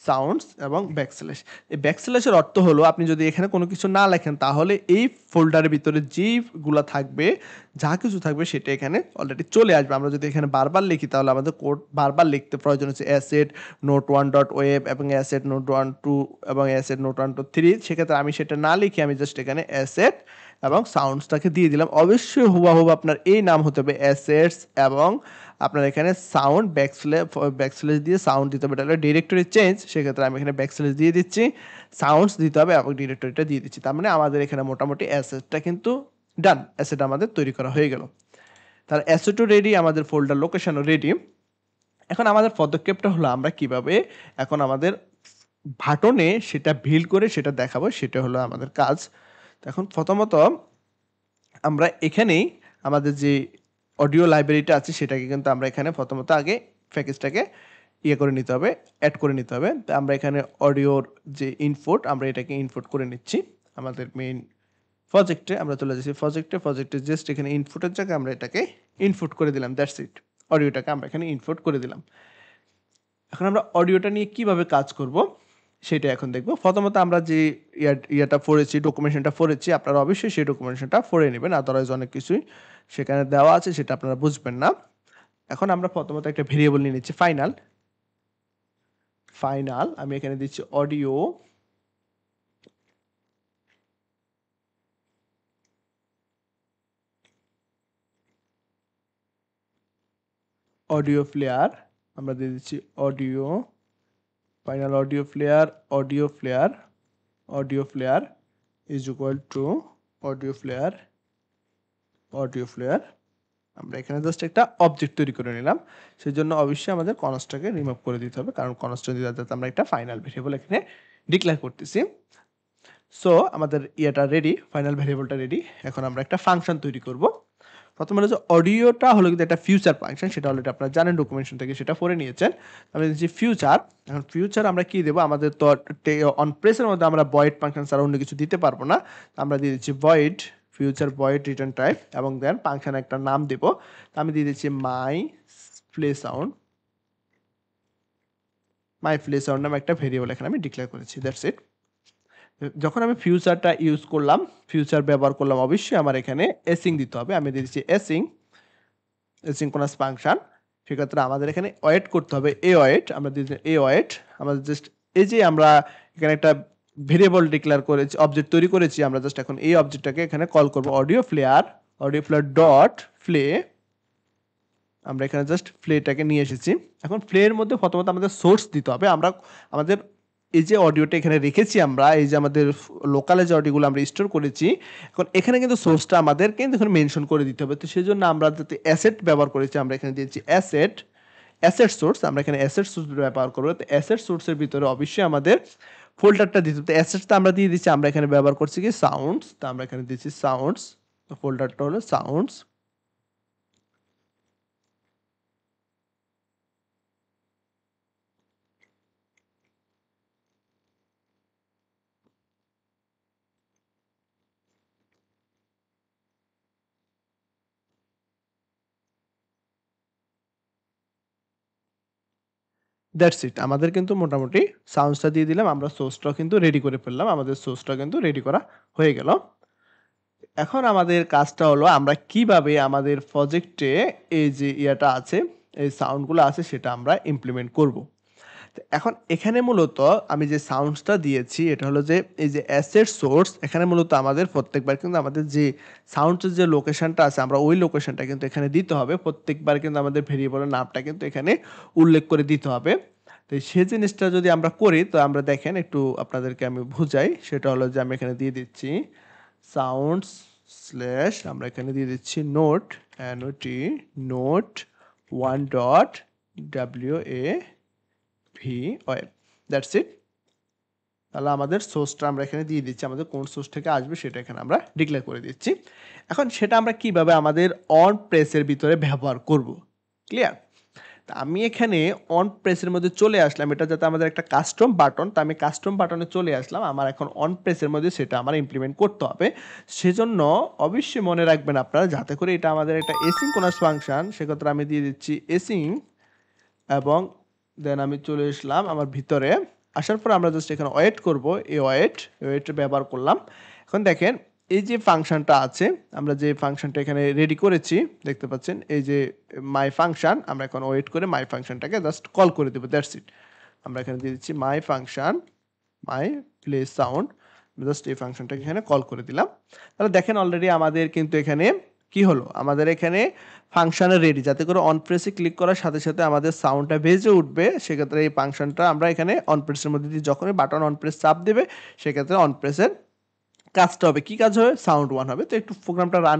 সাউন্ডস এবং ব্যাকস্ল্যাশ। এই ব্যাকস্ল্যাশের অর্থ হলো আপনি যদি এখানে কোনো কিছু না লেখেন তাহলে এই ফোল্ডারের ভিতরে যেইগুলো থাকবে, যা কিছু থাকবে সেটা এখানে অলরেডি চলে আসবে। আমরা যদি এখানে বারবার লিখি তাহলে আমাদের কোড বারবার লিখতে প্রয়োজন হচ্ছে অ্যাসেট নোট 1 ডট ওয়েব এবং অ্যাসেট নোট 1 2 এবং অ্যাসেট নোট 1 2 3। সেক্ষেত্রে আমি সেটা না লিখে আমি জাস্ট এখানে অ্যাসেট এবং সাউন্ডসটাকে দিয়ে দিলাম। অবশ্যই হুবাহুব আপনার এই নাম হতে হবে অ্যাসেটস এবং আপনার এখানে সাউন্ড ব্যাকস্ল্যাশ দিয়ে সাউন্ড দিতে হবে। এটা হলো ডিরেক্টরি চেঞ্জ, সেক্ষেত্রে আমি এখানে ব্যাকস্ল্যাশ দিয়ে দিচ্ছি, সাউন্ডস দিতে হবে এবং ডিরেক্টরিটা দিয়ে দিচ্ছি। তার মানে আমাদের এখানে মোটামুটি অ্যাসেটটা কিন্তু ডান, অ্যাসেট আমাদের তৈরি করা হয়ে গেল। তার অ্যাসেটও রেডি, আমাদের ফোল্ডার লোকেশনও রেডি। এখন আমাদের পদক্ষেপটা হলো আমরা কিভাবে এখন আমাদের বাটনে সেটা ভিল করে সেটা দেখাবো, সেটা হলো আমাদের কাজ। এখন প্রথমত আমরা এখানেই আমাদের যে অডিও লাইব্রেরিটা আছে সেটাকে কিন্তু আমরা এখানে প্রথমত আগে প্যাকেজটাকে ইয়ে করে নিতে হবে, অ্যাড করে নিতে হবে। তো আমরা এখানে অডিওর যে ইনপুট, আমরা এটাকে ইনপুট করে নিচ্ছি আমাদের মেইন প্রজেক্টে। আমরা চলে যাচ্ছি প্রজেক্টে জাস্ট এখানে ইনপুটের জায়গায় আমরা এটাকে ইনপুট করে দিলাম, দ্যাটস ইট। অডিওটাকে আমরা এখানে ইনপুট করে দিলাম। এখন আমরা অডিওটা নিয়ে কিভাবে কাজ করব সেটা এখন দেখব। প্রথমত আমরা যে ইয়াটা পড়েছি, ডকুমেন্টেশনটা পড়েছি, আপনারা অবশ্যই সেই ডকুমেন্টেশনটা পড়ে নেবেন, আদারওয়াইজ অনেক কিছুই সেখানে দেওয়া আছে সেটা আপনারা বুঝবেন না। এখন আমরা প্রথমত একটা ভেরিয়েবল নিয়ে নিচ্ছি ফাইনাল। আমি এখানে দিচ্ছি অডিও প্লেয়ার, আমরা দিয়ে দিচ্ছি final audio player is equal to audio player. আমরা এখানে জাস্ট একটা অবজেক্ট তৈরি করে নিলাম, সেই জন্য অবশ্যই আমাদের কনস্টটাকে রিমুভ করে দিতে হবে, কারণ কনস্ট দিতে যাতে আমরা একটা ফাইনাল ভেরিয়েবল এখানে ডিক্লেয়ার করতেছি। সো আমাদের ইয়েটা রেডি, ফাইনাল ভেরিয়েবলটা রেডি। এখন আমরা একটা ফাংশন তৈরি করব। প্রথমে হলো যে অডিওটা হলো কিন্তু একটা ফিউচার ফাংশন, সেটা অলরেডি আপনারা জানেন, ডকুমেন্টেশন থেকে সেটা পড়ে নিয়েছেন। আমি দিচ্ছি ফিউচার। এখন ফিউচার আমরা কি দেবো, আমাদের তো অন প্রেসের মধ্যে আমরা ভয়েড ফাংশন ছাড়া অন্য কিছু দিতে পারবো না। আমরা দিয়ে দিচ্ছি void future void return type এবং দেন ফাংশন একটা নাম দেবো। আমি দিয়ে দিচ্ছি মাই প্লে সাউন্ড নামে একটা ভেরিয়েবল এখানে আমি ডিক্লেয়ার করেছি, দ্যাটস ইট। যখন আমি ফিউচারটা ইউজ করলাম, ফিউচার ব্যবহার করলাম, অবশ্যই আমার এখানে এসিং দিতে হবে। আমি দিয়ে দিচ্ছি এসিংক্রোনাস ফাংশন। সেক্ষেত্রে আমাদের এখানে ওয়েট করতে হবে ওয়েট, আমরা দিচ্ছি ওয়েট। আমাদের জাস্ট এই যে আমরা এখানে একটা ভেরিয়েবল ডিক্লেয়ার করেছি, অবজেক্ট তৈরি করেছি, আমরা জাস্ট এখন এই অবজেক্টটাকে এখানে কল করব অডিও প্লেয়ার ডট প্লে। আমরা এখানে জাস্ট প্লেটাকে নিয়ে এসেছি। এখন প্লের মধ্যে প্রথমত আমাদের সোর্স দিতে হবে। আমরা আমাদের এই যে অডিওটা এখানে রেখেছি, আমরা এই যে আমাদের লোকালে যে অডিওগুলো আমরা স্টোর করেছি, এখন এখানে কিন্তু সোর্সটা আমাদের কিন্তু এখানে মেনশন করে দিতে হবে। তো সেই জন্য আমরা যাতে অ্যাসেট ব্যবহার করেছি, আমরা এখানে দিয়েছি অ্যাসেট সোর্স। আমরা এখানে অ্যাসেট সোর্স ব্যবহার করবো। তো অ্যাসেট সোর্সের ভিতরে অবশ্যই আমাদের ফোল্ডারটা দিতে হবে। তো অ্যাসেটটা আমরা দিয়ে দিচ্ছি, আমরা এখানে ব্যবহার করছি কি সাউন্ডস। তো আমরা এখানে দিচ্ছি সাউন্ডস, তো ফোল্ডারটা হলো সাউন্ডস। That's it. আমাদের কিন্তু মোটামুটি সাউন্ডসটা দিয়ে দিলাম, আমরা সোর্সটাও কিন্তু রেডি করে ফেললাম, আমাদের সোর্সটা কিন্তু রেডি করা হয়ে গেল। এখন আমাদের কাজটা হলো আমরা কিভাবে আমাদের প্রজেক্টে এই যে ইয়াটা আছে, এই সাউন্ডগুলো আছে, সেটা আমরা ইমপ্লিমেন্ট করব। তো এখন এখানে মূলত আমি যে সাউন্ডসটা দিয়েছি এটা হলো যে এই যে অ্যাসেট সোর্স, এখানে মূলত আমাদের প্রত্যেকবার কিন্তু আমাদের যে সাউন্ডসের যে লোকেশনটা আছে আমরা ওই লোকেশনটা কিন্তু এখানে দিতে হবে। প্রত্যেকবার কিন্তু আমাদের ভেরিয়েবলের নামটা কিন্তু এখানে উল্লেখ করে দিতে হবে। তো সেই জিনিসটা যদি আমরা করি, তো আমরা দেখেন একটু আপনাদেরকে আমি বুঝাই, সেটা হলো যে আমি এখানে দিয়ে দিচ্ছি সাউন্ডস স্ল্যাশ, আমরা এখানে দিয়ে দিচ্ছি note 1 dot WA V web, that's it. তাহলে আমাদের সোর্সটা আমরা এখানে দিয়ে দিচ্ছি, আমাদের কোন সোর্স থেকে আসবে সেটা এখানে আমরা ডিক্লেয়ার করে দিচ্ছি। এখন সেটা আমরা কিভাবে আমাদের অন প্রেসের ভিতরে ব্যবহার করব, ক্লিয়ার? তা আমি এখানে অন প্রেসের মধ্যে চলে আসলাম, এটা যাতে আমাদের একটা কাস্টম বাটন, তা আমি কাস্টম বাটনে চলে আসলাম। আমার এখন অন প্রেসের মধ্যে সেটা আমার ইমপ্লিমেন্ট করতে হবে। সেজন্য অবশ্যই মনে রাখবেন আপনারা, যাতে করে এটা আমাদের একটা এসিনক্রোনাস ফাংশন, সেক্ষেত্রে আমি দিয়ে দিচ্ছি এসিং, এবং দেন আমি চলে আসলাম আমার ভিতরে। আসার পর আমরা জাস্ট এখানে ওয়েট করব, এই ওয়েট ব্যবহার করলাম। এখন দেখেন এই যে ফাংশনটা আছে, আমরা যে ফাংশনটা এখানে রেডি করেছি দেখতে পাচ্ছেন, এই যে মাই ফাংশন, আমরা এখন ওয়েট করে মাই ফাংশনটাকে জাস্ট কল করে দেবো, দ্যাটস ইট। আমরা এখানে দিয়ে দিচ্ছি মাই ফাংশন, মাই প্লে সাউন্ড, জাস্ট এই ফাংশনটাকে এখানে কল করে দিলাম। তাহলে দেখেন অলরেডি আমাদের কিন্তু এখানে কি হলো, আমাদের এখানে ফাংশনে রেডি, যাতে করে অন প্রেসে ক্লিক করার সাথে সাথে আমাদের সাউন্ডটা বেজে উঠবে। সেক্ষেত্রে এই ফাংশনটা আমরা এখানে অন প্রেসের মধ্যে দিয়ে যখনই বাটন অন প্রেস চাপ দেবে, সেক্ষেত্রে অন প্রেসের কাজটা হবে, কি কাজ হবে, সাউন্ড ওয়ান হবে। তো একটু প্রোগ্রামটা রান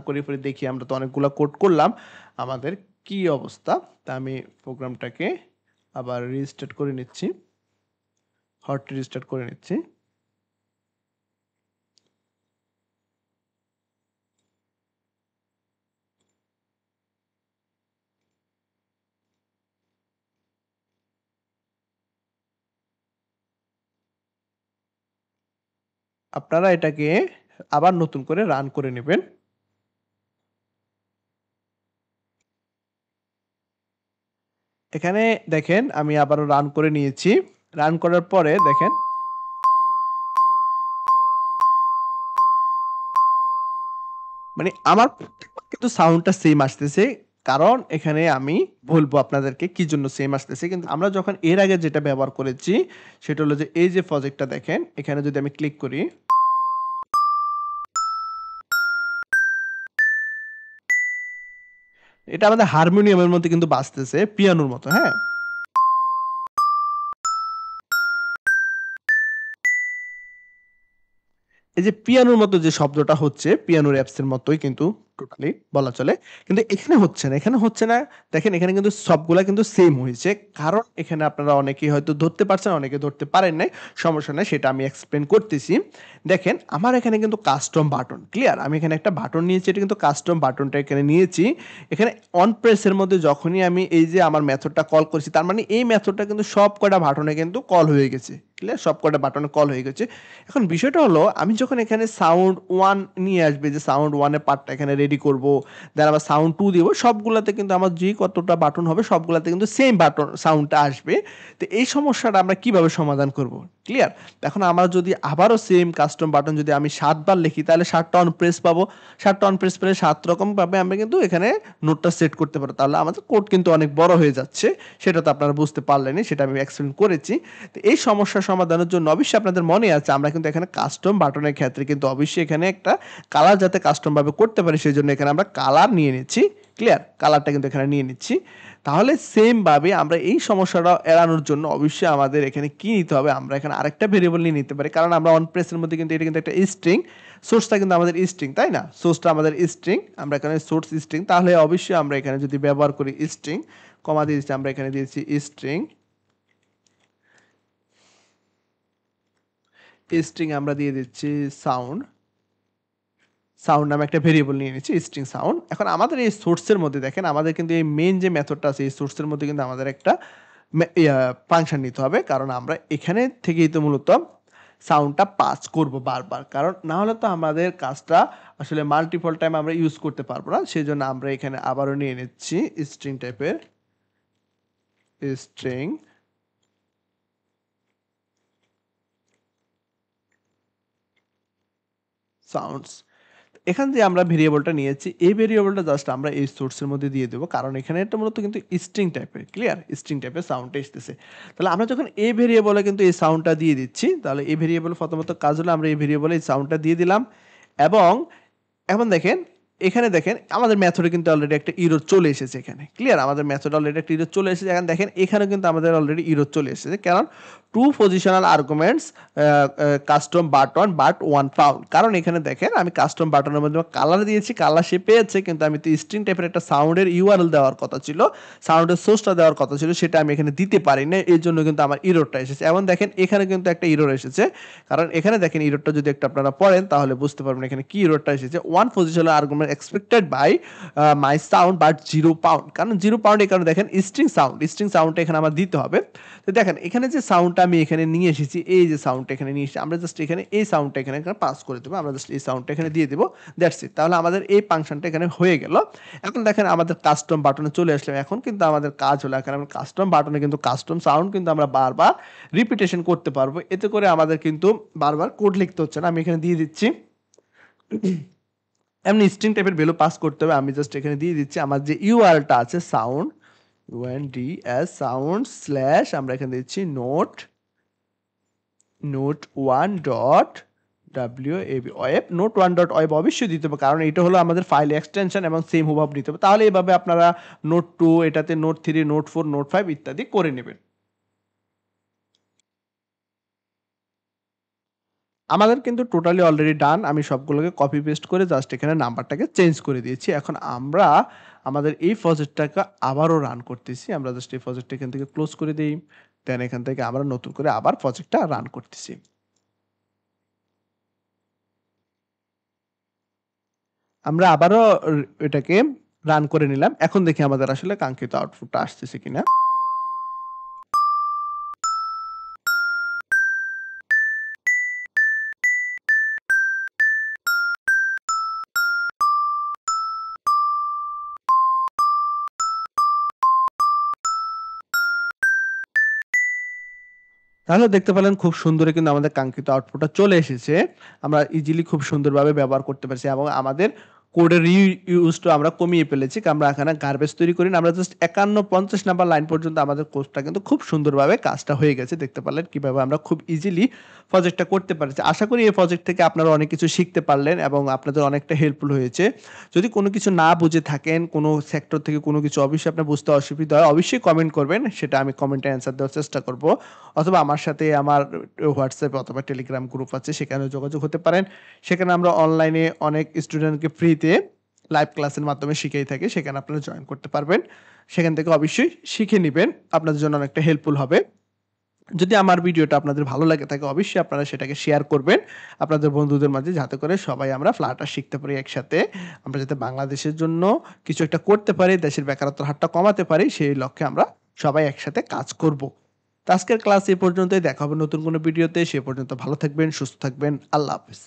করি পরে দেখি, আমরা তো অনেকগুলো কোড করলাম, আমাদের কি অবস্থা। তা আমি প্রোগ্রামটাকে আবার রিস্টার্ট করে নিচ্ছি, হট রিস্টার্ট করে নিচ্ছি। আপনারা এটাকে আবার নতুন করে রান করে নেবেন। এখানে দেখেন আমি আবারও রান করে নিয়েছি। রান করার পরে দেখেন মানে আমার কিন্তু সাউন্ডটা সেম আসতেছে। কারণ এখানে আমি বলবো আপনাদেরকে কি জন্য সেম আসতেছে। কিন্তু আমরা যখন এর আগে যেটা ব্যবহার করেছি সেটা হলো যে এই যে প্রজেক্টটা দেখেন, এখানে যদি আমি ক্লিক করি, এটা আমাদের হারমোনিয়ামের মধ্যে কিন্তু বাজতেছে পিয়ানোর মতো, হ্যাঁ? এই যে পিয়ানোর মতো যে শব্দটা হচ্ছে, পিয়ানোর অ্যাপস এর মতোই কিন্তু টোটালি বলা চলে। কিন্তু এখানে হচ্ছে না, এখানে হচ্ছে না। দেখেন এখানে কিন্তু সবগুলা কিন্তু সেম হয়েছে। কারণ এখানে আপনারা অনেকেই হয়তো ধরতে পারছেন, অনেকে ধরতে পারেন নাই। সমস্যা নাই, সেটা আমি এক্সপ্লেইন করতেছি। দেখেন আমার এখানে কিন্তু কাস্টম বাটন, ক্লিয়ার? আমি এখানে একটা বাটন নিয়েছি, এটা কিন্তু কাস্টম বাটনটা এখানে নিয়েছি। এখানে অন প্রেস এর মধ্যে যখনই আমি এই যে আমার মেথডটা কল করেছি, তার মানে এই মেথডটা কিন্তু সব কয়টা বাটনে কিন্তু কল হয়ে গেছে, ক্লিয়ার? সব কয়টা বাটনে কল হয়ে গেছে। এখন বিষয়টা হলো, আমি যখন এখানে সাউন্ড ওয়ান নিয়ে আসবে, যে সাউন্ড ওয়ানের পার্টটা এখানে রেডি করব, দেন আবার সাউন্ড টু দিব, সবগুলাতে কিন্তু আমার যে কতটা বাটন হবে সবগুলাতে কিন্তু সেম বাটন সাউন্ডটা আসবে। তো এই সমস্যাটা আমরা কিভাবে সমাধান করব, ক্লিয়ার? এখন আমরা যদি আবারও সেম কাস্টম বাটন যদি আমি 7 বার লিখি, তাহলে 7টা অন প্রেস পাবো। 7টা অন প্রেস পেলে 7 রকম ভাবে আমরা কিন্তু এখানে নোটটা সেট করতে পারবো। তাহলে আমাদের কোড কিন্তু অনেক বড় হয়ে যাচ্ছে। সেটা তো আপনারা বুঝতে পারলেনই, সেটা আমি এক্সপ্লেন করেছি। তো এই সমস্যা সমাধানের জন্য অবশ্যই আপনাদের মনে আছে, আমরা কিন্তু এখানে কাস্টম বাটনের ক্ষেত্রে কিন্তু অবশ্যই এখানে একটা কালার যাতে কাস্টম ভাবে করতে পারি, সেই জন্য এখানে আমরা কালার নিয়ে নিচ্ছি, ক্লিয়ার? কালারটা কিন্তু এখানে নিয়ে নিচ্ছি। তাহলে সেম ভাবে আমরা এই সমস্যাটা এড়ানোর জন্য অবশ্যই আমাদের এখানে কি নিতে হবে, আমরা এখানে আরেকটা ভেরিয়েবল নিয়ে নিতে পারি। কারণ আমরা অন প্রেসের মধ্যে কিন্তু এটা কিন্তু একটা স্ট্রিং, সোর্সটা কিন্তু আমাদের স্ট্রিং, তাই না? সোর্সটা আমাদের স্ট্রিং, আমরা এখানে সোর্স স্ট্রিং, তাহলে অবশ্যই আমরা এখানে যদি ব্যবহার করি স্ট্রিং, কমা দিয়েছি, আমরা এখানে দিয়েছি স্ট্রিং, স্ট্রিং আমরা দিয়ে দিচ্ছি সাউন্ড, সাউন্ড নামে একটা ভেরিয়েবল নিয়ে নিচ্ছি, স্ট্রিং সাউন্ড। এখন আমাদের এই সোর্সের মধ্যে দেখেন, আমাদের কিন্তু এই মেইন যে মেথডটা আছে এই সোর্সের মধ্যে কিন্তু আমাদের একটা ফাংশন নিতে হবে। কারণ আমরা এখানে থেকেই তো মূলত সাউন্ডটা পাস করব বারবার, কারণ না হলে তো আমাদের কাজটা আসলে মাল্টিপল টাইম আমরা ইউজ করতে পারবো না। সেই জন্য আমরা এখানে আবারও নিয়ে নিচ্ছি স্ট্রিং টাইপের স্ট্রিং সাউন্ডস। এখান দিয়ে আমরা ভেরিয়েবলটা নিয়েছি, এই ভেরিয়েবলটা জাস্ট আমরা এই সোর্সের মধ্যে দিয়ে দেবো, কারণ এখানে এটা মূলত কিন্তু স্ট্রিং টাইপের, ক্লিয়ার? স্ট্রিং টাইপের সাউন্ডটা এসতেছে। তাহলে আমরা যখন এই ভেরিয়েবলে কিন্তু এই সাউন্ডটা দিয়ে দিচ্ছি, তাহলে এই ভেরিয়েবল প্রথমত কাজ হলো, আমরা এই ভেরিয়েবলে এই সাউন্ডটা দিয়ে দিলাম। এবং এখন দেখেন এখানে দেখেন আমাদের মেথডে কিন্তু অলরেডি একটা এরর চলে এসেছে এখানে। ক্লিয়ার? আমাদের মেথডে অলরেডি একটা এরর চলে এসেছে। এখন দেখেন এখানেও কিন্তু আমাদের অলরেডি এরর চলে এসেছে। কারণ 2 positional arguments custom button but 1 found. কারণ এখানে দেখেন আমি কাস্টম বাটনের মধ্যে কালার দিয়েছি, কালার সে পেয়েছে কিন্তু আমি তো স্ট্রিং টাইপের একটা সাউন্ডের ইউআরএল দেওয়ার কথা ছিল, সাউন্ডের সোর্সটা দেওয়ার কথা ছিল, সেটা আমি এখানে দিতে পারি না। এর জন্য কিন্তু আমার এররটা এসেছে। এবং দেখেন এখানে কিন্তু একটা এরর এসেছে। কারণ এখানে দেখেন এররটা যদি একটু আপনারা পড়েন তাহলে বুঝতে পারবেন এখানে কি এররটা এসেছে। 1 positional argument expected by my sound but 0 pound. কারণ 0 পাউন্ড এই কারণে দেখেন স্ট্রিং সাউন্ডটা এখানে আমার দিতে হবে। তো দেখেন এখানে যে সাউন্ডটা আমি এখানে নিয়ে এসেছি, এই যে সাউন্ডটা এখানে নিয়ে এসেছি, আমরা জাস্ট এখানে এই সাউন্ডটা এখানে পাস করে দেবো। আমরা জাস্ট এই সাউন্ডটা এখানে দিয়ে দেবো, দ্যাটস ইট। তাহলে আমাদের এই ফাংশনটা এখানে হয়ে গেল। এখন দেখেন আমাদের কাস্টম বাটনে চলে আসলাম। এখন কিন্তু আমাদের কাজ হলো এখানে আমরা কাস্টম বাটনে কিন্তু কাস্টম সাউন্ড কিন্তু আমরা বারবার রিপিটেশন করতে পারবো। এতে করে আমাদের কিন্তু বারবার কোড লিখতে হচ্ছে না। আমি এখানে দিয়ে দিচ্ছি, এমনি স্ট্রিং টাইপের ভ্যালু পাস করতে হবে। আমি জাস্ট এখানে দিয়ে দিচ্ছি আমার যে ইউআরএলটা আছে সাউন্ড সাউন্ড স্ল্যাশ আমরা এখানে দিচ্ছি note 1 dot wab web note 1 dot web অবশ্যই দিতে হবে, কারণ এটা হলো আমাদের ফাইল এক্সটেনশন এবং সেম হুবহু নিতে হবে। তাহলে এইভাবে আপনারা নোট 2 এটাতে নোট 3 নোট 4 নোট 5 ইত্যাদি করে নেবেন। আমাদের কিন্তু টোটালি অলরেডি ডান। আমি সবগুলোকে কপি পেস্ট করে জাস্ট এখানে নাম্বারটাকে চেঞ্জ করে দিয়েছি। এখন আমরা আমাদের এই প্রজেক্টটাকে আবারও রান করতেছি। আমরা জাস্ট এই প্রজেক্টটা এখান থেকে ক্লোজ করে দেই। দেন এখান থেকে আমরা নতুন করে আবার প্রজেক্টটা রান করতেছি। আমরা আবারও এটাকে রান করে নিলাম। এখন দেখি আমাদের আসলে কাঙ্ক্ষিত আউটপুটটা আসতেছে কিনা। তাহলে দেখতে পেলেন খুব সুন্দরই কিন্তু আমাদের কাঙ্ক্ষিত আউটপুটটা চলে এসেছে। আমরা ইজিলি খুব সুন্দরভাবে ব্যবহার করতে পারছি এবং আমাদের কোডের ইউজটা আমরা কমিয়ে ফেলেছি। আমরা এখানে গার্বেজ তৈরি করি না। আমরা জাস্ট 51-50 নাম্বার লাইন পর্যন্ত আমাদের কোডটা কিন্তু খুব সুন্দরভাবে কাজটা হয়ে গেছে। দেখতে পারলেন কিভাবে আমরা খুব ইজিলি প্রজেক্টটা করতে পারছি। আশা করি এই প্রজেক্ট থেকে আপনারা অনেক কিছু শিখতে পারলেন এবং আপনাদের অনেকটা হেল্পফুল হয়েছে। যদি কোনো কিছু না বুঝে থাকেন, কোনো সেক্টর থেকে কোনো কিছু অবশ্যই আপনার বুঝতে অসুবিধা হয়, অবশ্যই কমেন্ট করবেন। সেটা আমি কমেন্টে অ্যান্সার দেওয়ার চেষ্টা করব। অথবা আমার সাথে আমার হোয়াটসঅ্যাপ অথবা টেলিগ্রাম গ্রুপ আছে, সেখানেও যোগাযোগ হতে পারেন। সেখানে আমরা অনলাইনে অনেক স্টুডেন্টকে ফ্রিতে লাইভ ক্লাসের মাধ্যমে শিখিয়ে থাকি। সেখানে আপনারা জয়েন করতে পারবেন। সেখান থেকে অবশ্যই শিখে নিবেন। আপনাদের জন্য অনেকটা হেল্পফুল হবে। যদি আমার ভিডিওটা আপনাদের ভালো লাগে থাকে অবশ্যই আপনারা সেটাকে শেয়ার করবেন আপনাদের বন্ধুদের মাঝে, যাতে করে সবাই আমরা ফ্লাটার শিখতে পারি একসাথে। আমরা যাতে বাংলাদেশের জন্য কিছু একটা করতে পারি, দেশের বেকারত্বের হারটা কমাতে পারি, সেই লক্ষ্যে আমরা সবাই একসাথে কাজ করব। তো আজকের ক্লাস এ পর্যন্তই। দেখা হবে নতুন কোনো ভিডিওতে। সে পর্যন্ত ভালো থাকবেন, সুস্থ থাকবেন। আল্লাহ হাফেজ।